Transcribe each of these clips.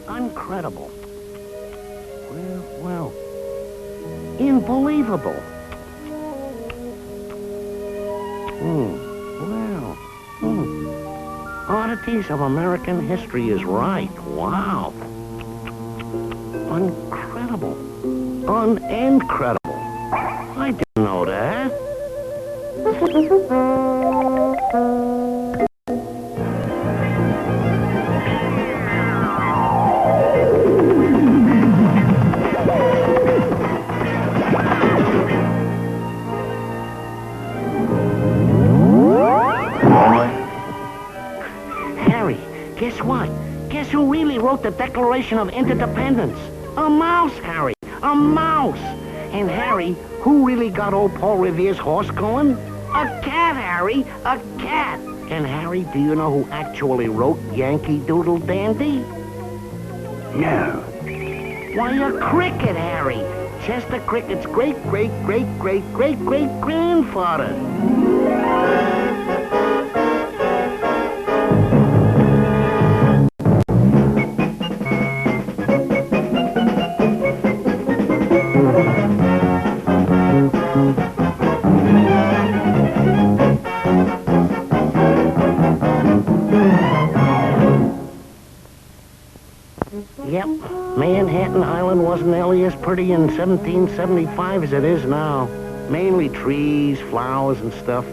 Incredible. Well, unbelievable. Oddities of American history is right. Wow. Incredible. Incredible. I didn't know that. Harry, guess what? Guess who really wrote the Declaration of Interdependence? A mouse, Harry. A mouse. And Harry, who really got old Paul Revere's horse going? A cat, Harry. A cat. And Harry, do you know who actually wrote Yankee Doodle Dandy? No. Why, a cricket, Harry. Chester Cricket's great-great-great-great-great-great-grandfather. Yep, Manhattan Island wasn't nearly as pretty in 1775 as it is now. Mainly trees, flowers, and stuff.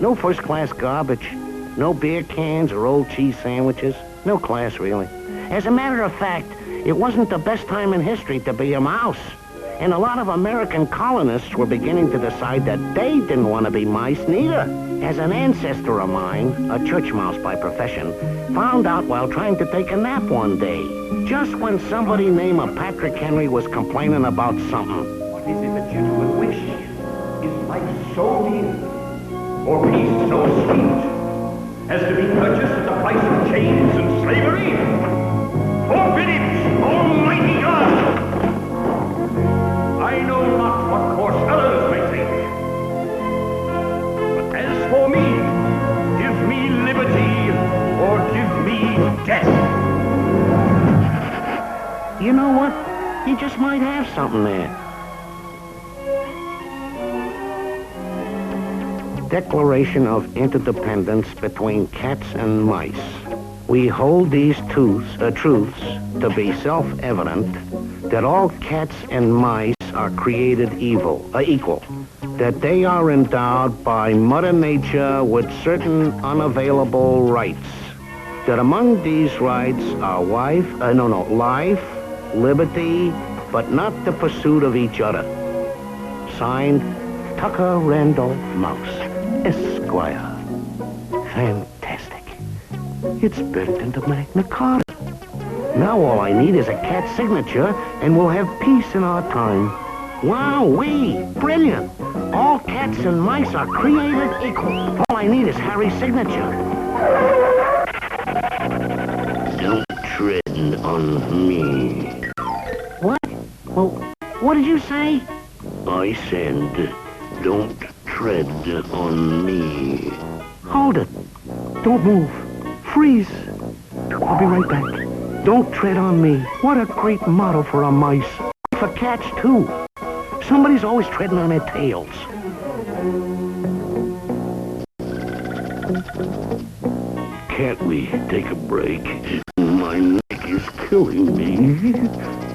No first-class garbage. No beer cans or old cheese sandwiches. No class, really. As a matter of fact, it wasn't the best time in history to be a mouse. And a lot of American colonists were beginning to decide that they didn't want to be mice neither. As an ancestor of mine, a church mouse by profession, found out while trying to take a nap one day, just when somebody named Patrick Henry was complaining about something. What is it the gentleman wish? Is life so dear, or peace so sweet, as to be purchased at the price of chains and slavery? Forbid it, Almighty God! I know not what course others may take, but as for me, give me liberty or give me death. You know what? You just might have something there. Declaration of Interdependence between cats and mice. We hold these truths to be self-evident that all cats and mice are created equal, that they are endowed by Mother Nature with certain unavailable rights, that among these rights are life, liberty, but not the pursuit of each other. Signed, Tucker Randolph Mouse, Esquire. Fantastic. It's built into Magna Carta. Now all I need is a cat signature, and we'll have peace in our time. Wow-wee! Brilliant! All cats and mice are created equal. All I need is Harry's signature. Don't tread on me. What? Well, what did you say? I said, don't tread on me. Hold it. Don't move. Freeze. I'll be right back. Don't tread on me. What a great motto for a mice. For cats, too. Somebody's always treading on their tails. Can't we take a break? My neck is killing me.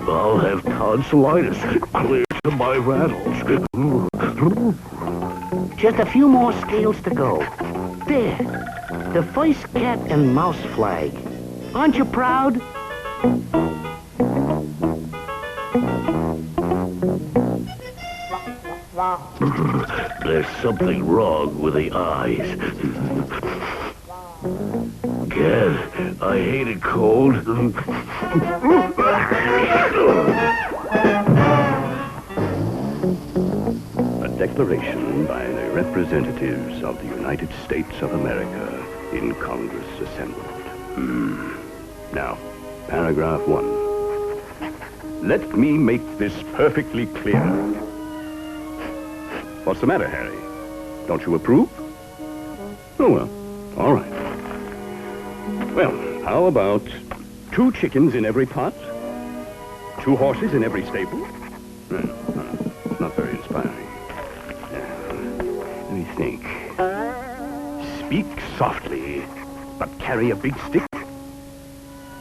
I'll have tonsillitis clear to my rattles. Just a few more scales to go. There. The first cat and mouse flag. Aren't you proud? There's something wrong with the eyes. Cat, I hate it cold. A declaration by the representatives of the United States of America in Congress assembled. Now, paragraph 1. Let me make this perfectly clear. What's the matter, Harry? Don't you approve? Oh, well, all right. Well, how about 2 chickens in every pot? 2 horses in every stable? Not very inspiring. Let me think. Speak softly, but carry a big stick.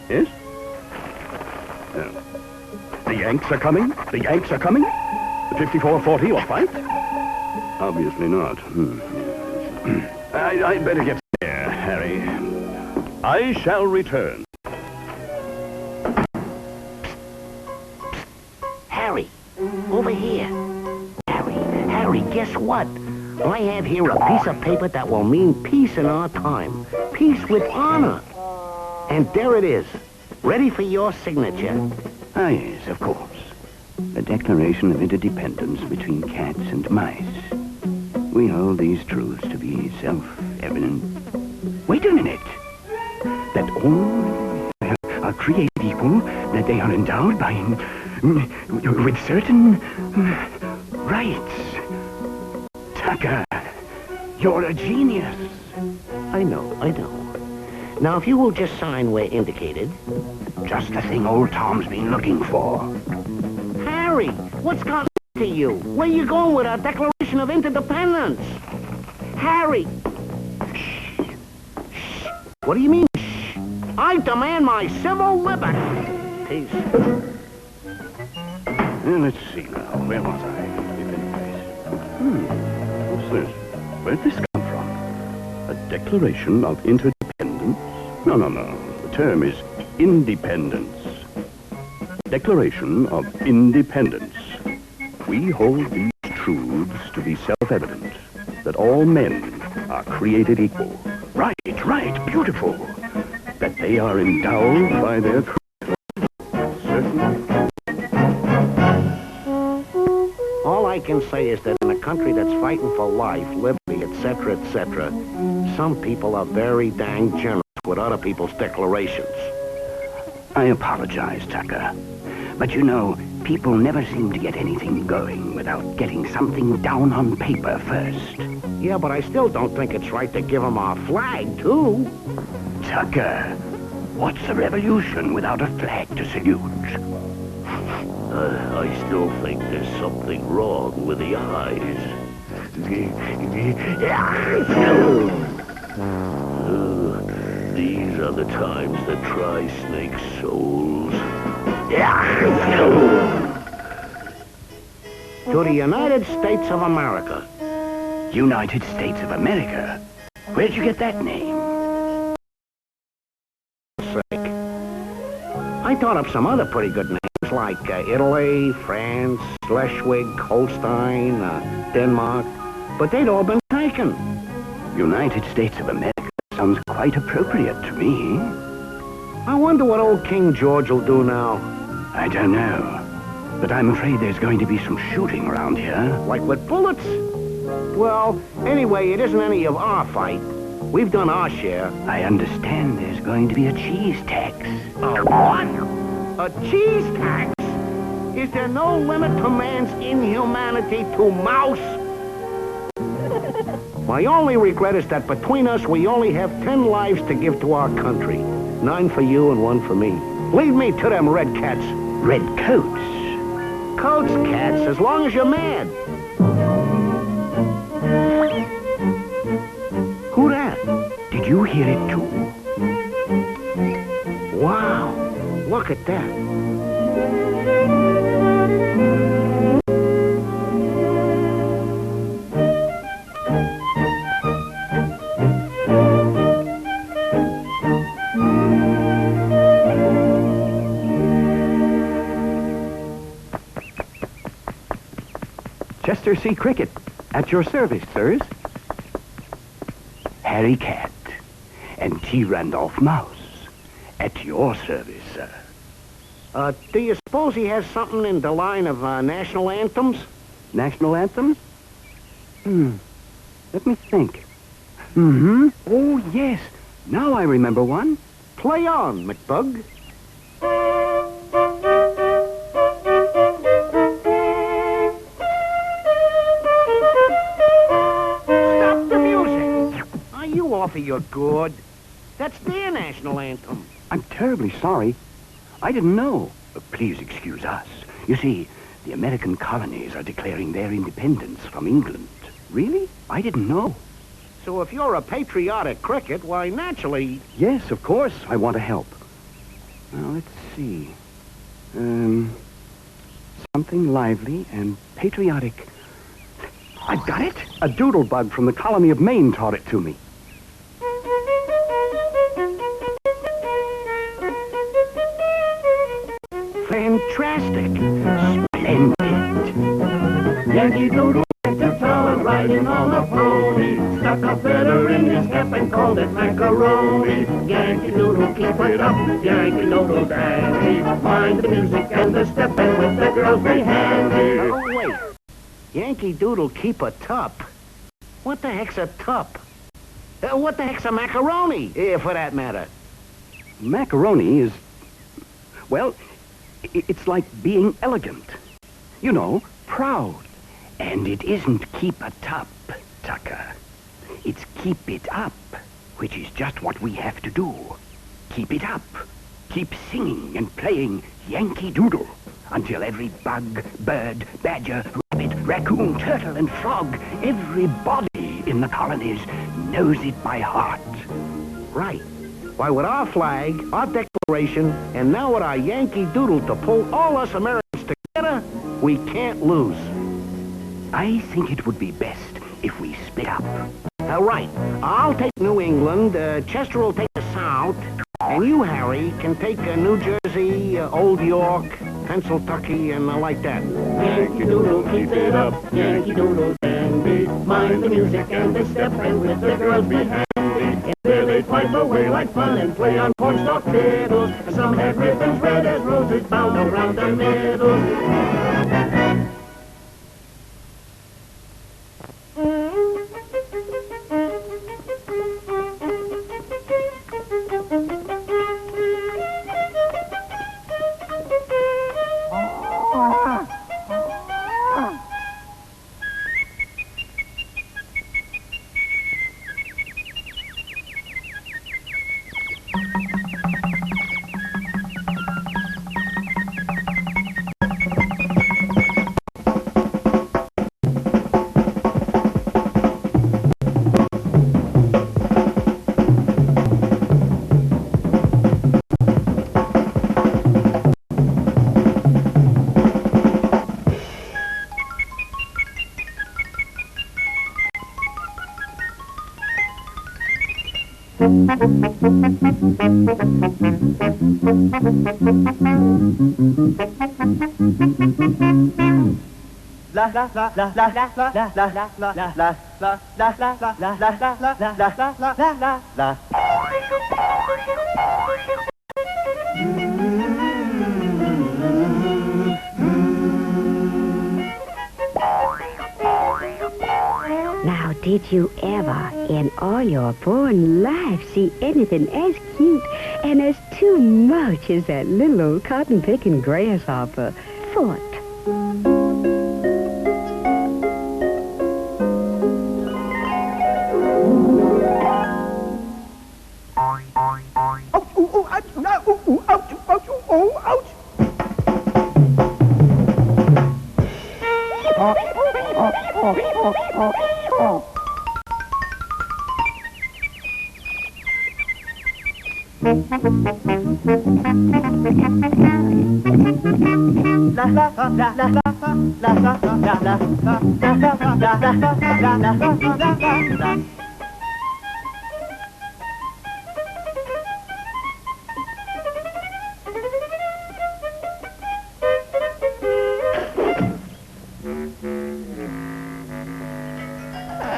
Yes? The Yanks are coming? The Yanks are coming? The 54-40 or fight? Obviously not. I'd better get there, Harry. I shall return. Harry, over here. Harry, guess what? I have here a piece of paper that will mean peace in our time. Peace with honor. And there it is, ready for your signature. Ah, yes, of course. A declaration of interdependence between cats and mice. We hold these truths to be self-evident. Wait a minute. That all are created equal, that they are endowed by... with certain... rights. Tucker, you're a genius. I know. Now, if you will just sign where indicated. Just the thing old Tom's been looking for. Harry, what's gotten to you? Where you going with our Declaration of Interdependence? Harry! Shh. What do you mean, shh? I demand my civil liberties. Let's see now. Where was I? What's this? Where'd this come from? A Declaration of Interdependence? No. The term is independence. Declaration of Independence. We hold these truths to be self-evident, that all men are created equal. Right, beautiful. That they are endowed by their creator. Certain. All I can say is that in a country that's fighting for life, liberty, etc., some people are very dang generous with other people's declarations. I apologize, Tucker. But you know, people never seem to get anything going without getting something down on paper first. Yeah, but I still don't think it's right to give them our flag, too. Tucker, what's a revolution without a flag to salute? I still think there's something wrong with the eyes. These are the times that try snake souls. To the United States of America. United States of America? Where'd you get that name? I thought of some other pretty good names like Italy, France, Schleswig, Holstein, Denmark, but they'd all been taken. United States of America sounds quite appropriate to me. I wonder what old King George will do now. I don't know, but I'm afraid there's going to be some shooting around here. Like with bullets? Well, anyway, it isn't any of our fight. We've done our share. I understand there's going to be a cheese tax. A what? A cheese tax? Is there no limit to man's inhumanity to mouse? My only regret is that between us, we only have 10 lives to give to our country. 9 for you and 1 for me. Lead me to them red cats. Red coats? Coats, cats, as long as you're mad. Who that? Did you hear it too? Wow, look at that. Chester C. Cricket, at your service, sirs. Harry Cat and T. Randolph Mouse, at your service, sir. Do you suppose he has something in the line of national anthems? National anthems? Let me think. Oh, yes. Now I remember one. Play on, McBug. Stop the music! Are you off of your gourd? That's their national anthem. I'm terribly sorry. I didn't know. Please excuse us. You see, the American colonies are declaring their independence from England. Really? I didn't know. So if you're a patriotic cricket, why, naturally... Yes, of course, I want to help. Now, let's see. Something lively and patriotic. I've got it! A doodlebug from the colony of Maine taught it to me. Fantastic. Splendid. Yankee Doodle went to town riding on a pony. Stuck a feather in his cap and called it macaroni. Yankee Doodle, keep it up, Yankee Doodle dandy. Mind the music and the step and with the girls be handy. Oh, wait. Yankee Doodle keep a tup? What the heck's a tup? What the heck's a macaroni, for that matter? Macaroni is... well, it's like being elegant. You know, proud. And it isn't keep a tup, Tucker. It's keep it up, which is just what we have to do. Keep it up. Keep singing and playing Yankee Doodle until every bug, bird, badger, rabbit, raccoon, turtle, and frog, everybody in the colonies knows it by heart. Right. Why, with our flag, our declaration, and now with our Yankee Doodle to pull all us Americans together, we can't lose. I think it would be best if we split up. Right. I'll take New England, Chester will take the South, and you, Harry, can take New Jersey, Old York, Pennsylvania, and like that. Yankee Doodle, keep it up, Yankee Doodle dandy. Mind the music and the step and with the girls be handy. And there they pipe away like fun and play on cornstalk fiddles. Some have ribbons red as roses bound around their middle. Now, did you ever, in all your born life, see anything as cute and as too much as that little old cotton-picking grasshopper foot?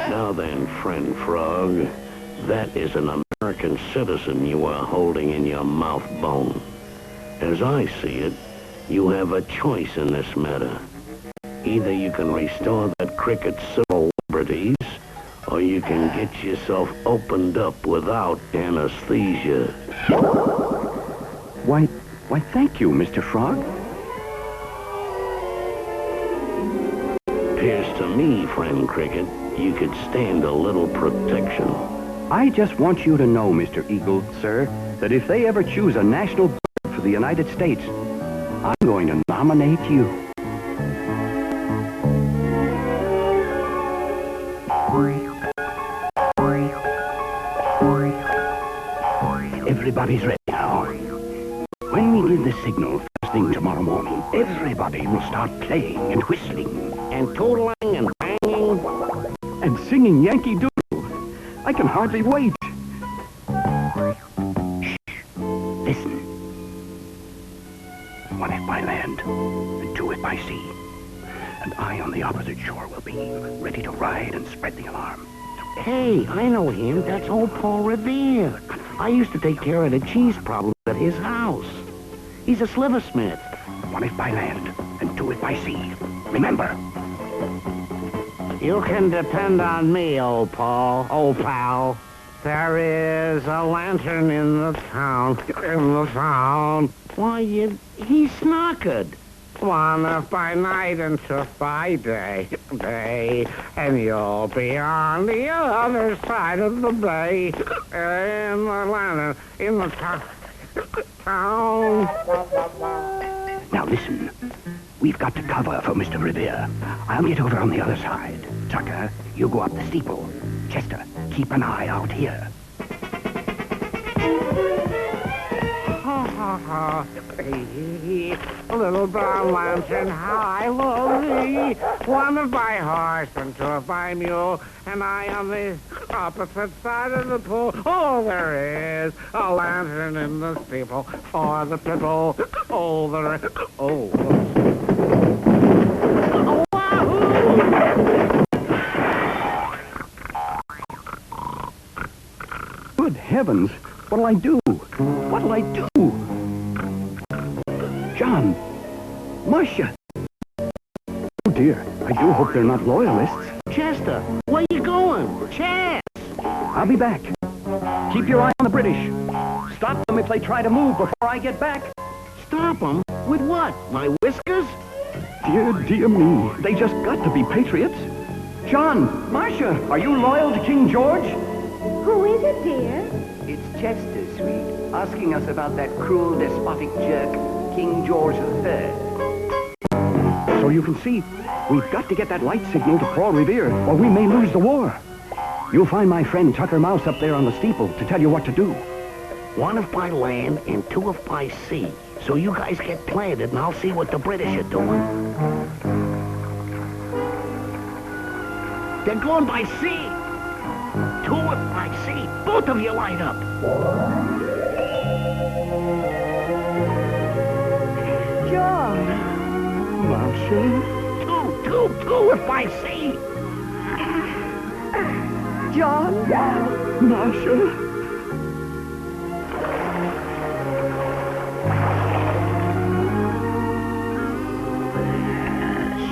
Now then, friend Frog, that is an American citizen you are holding in your mouth bone. As I see it, you have a choice in this matter. Either you can restore that cricket's civil liberties, or you can get yourself opened up without anesthesia. Why, thank you, Mr. Frog. Appears to me, friend Cricket, you could stand a little protection. I just want you to know, Mr. Eagle, sir, that if they ever choose a national bird for the United States, I'm going to nominate you. Everybody's ready now. When we give the signal first thing tomorrow morning, everybody will start playing and whistling. And tootling and banging. And singing Yankee Doodle. I can hardly wait. Shh. Listen. One if by land, and two if by sea. And I on the opposite shore will be ready to ride and spread the alarm. Hey, I know him. That's old Paul Revere. I used to take care of the cheese problems at his house. He's a sliversmith. One if by land, and two if by sea. Remember. You can depend on me, old Paul, old pal. There is a lantern in the town, Why, he's snockered. One if by night and two if by day, and you'll be on the other side of the bay, in the lantern, in the town. Now listen. We've got to cover for Mr. Revere. I'll get over on the other side. Tucker, you go up the steeple. Chester, keep an eye out here. Little brown lantern, how I love thee. One if by horse and two if by mule, and I on the opposite side of the pool. Oh, there is a lantern in the steeple for the people. Oh, there is. Oh. Good heavens! What'll I do? What'll I do? John! Marcia! Oh dear, I do hope they're not loyalists. Chester, where you going? Chess! I'll be back. Keep your eye on the British. Stop them if they try to move before I get back. Stop them? With what? My whiskers? Dear, dear me. They just got to be patriots. John! Marcia! Are you loyal to King George? Who is it, dear? It's Chester, sweet, asking us about that cruel, despotic jerk, King George III. So you can see, we've got to get that light signal to Paul Revere, or we may lose the war. You'll find my friend Tucker Mouse up there on the steeple to tell you what to do. One if by land and two if by sea. So you guys get planted and I'll see what the British are doing. They're going by sea. Two if by sea. Both of you light up. George. Marcia? Two if by sea. John. Marcia?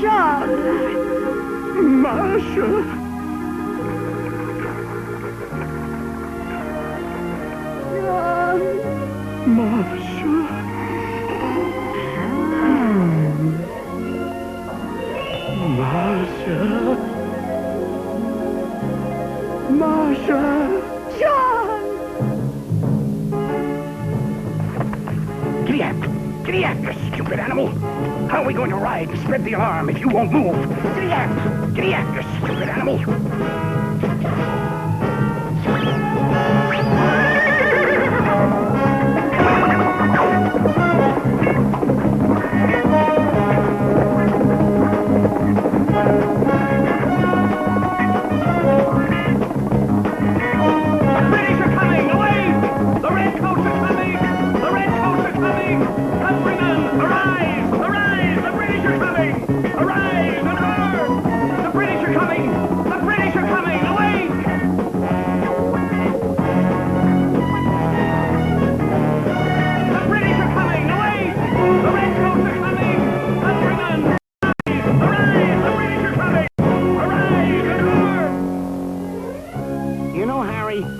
John. Marcia? Marcia? Marcia? Marcia? John! Giddy up! Giddy up, you stupid animal! How are we going to ride and spread the alarm if you won't move? Giddy up! Giddy up, you stupid animal!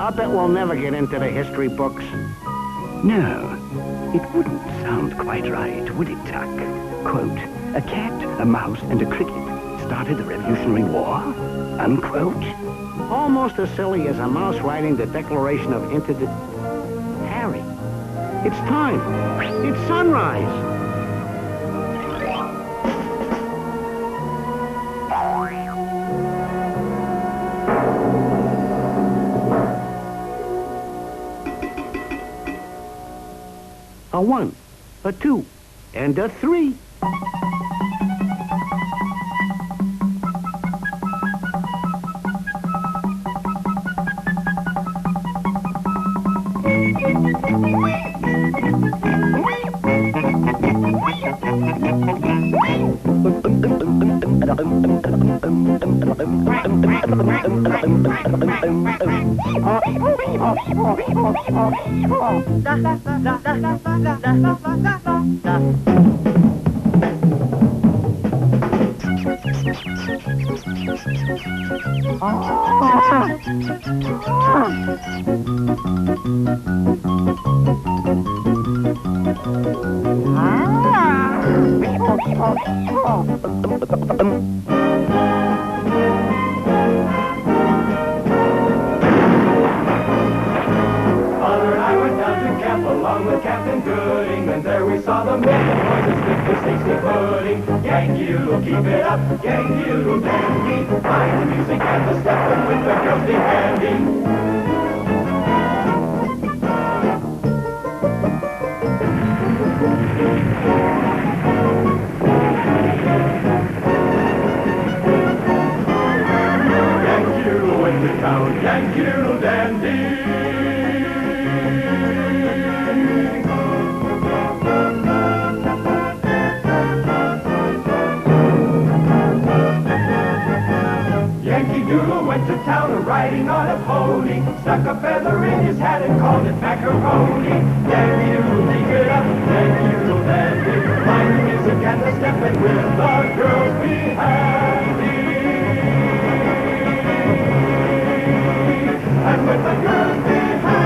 I bet we'll never get into the history books. No, it wouldn't sound quite right, would it, Tuck? Quote, a cat, a mouse, and a cricket started the Revolutionary War, unquote. Almost as silly as a mouse writing the Declaration of Harry, It's time. It's sunrise. A 1, a 2, and a 3. Father and I went down to camp along with Captain Gooding, and there we saw the Milton boys as fit for tasty pudding. Yankee Doodle, keep it up, Yankee Doodle dandy. Find the music and the step, and with the girls be handy. Yankee Doodle went to town, Yankee Doodle dandy. Yankee Doodle went to town riding on a pony, stuck a feather in his hat and called it macaroni. Yankee Doodle, keep it up, Yankee Doodle dandy. Find the music and the step, and with the girls be handy. And with the girls be handy.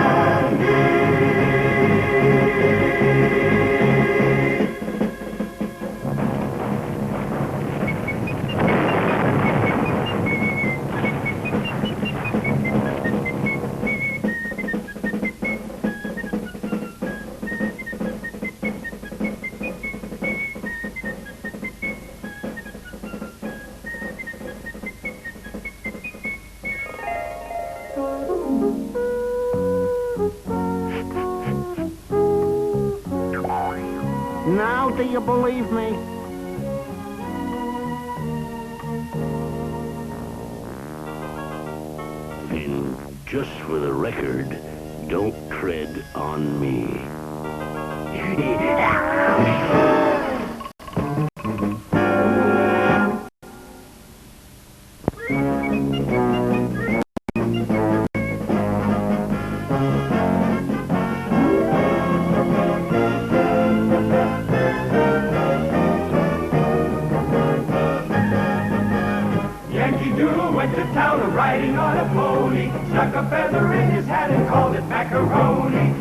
Now do you believe me? And just for the record, don't tread on me. Yankee Doodle went to town riding on a pony, stuck a feather in his hat and called it macaroni.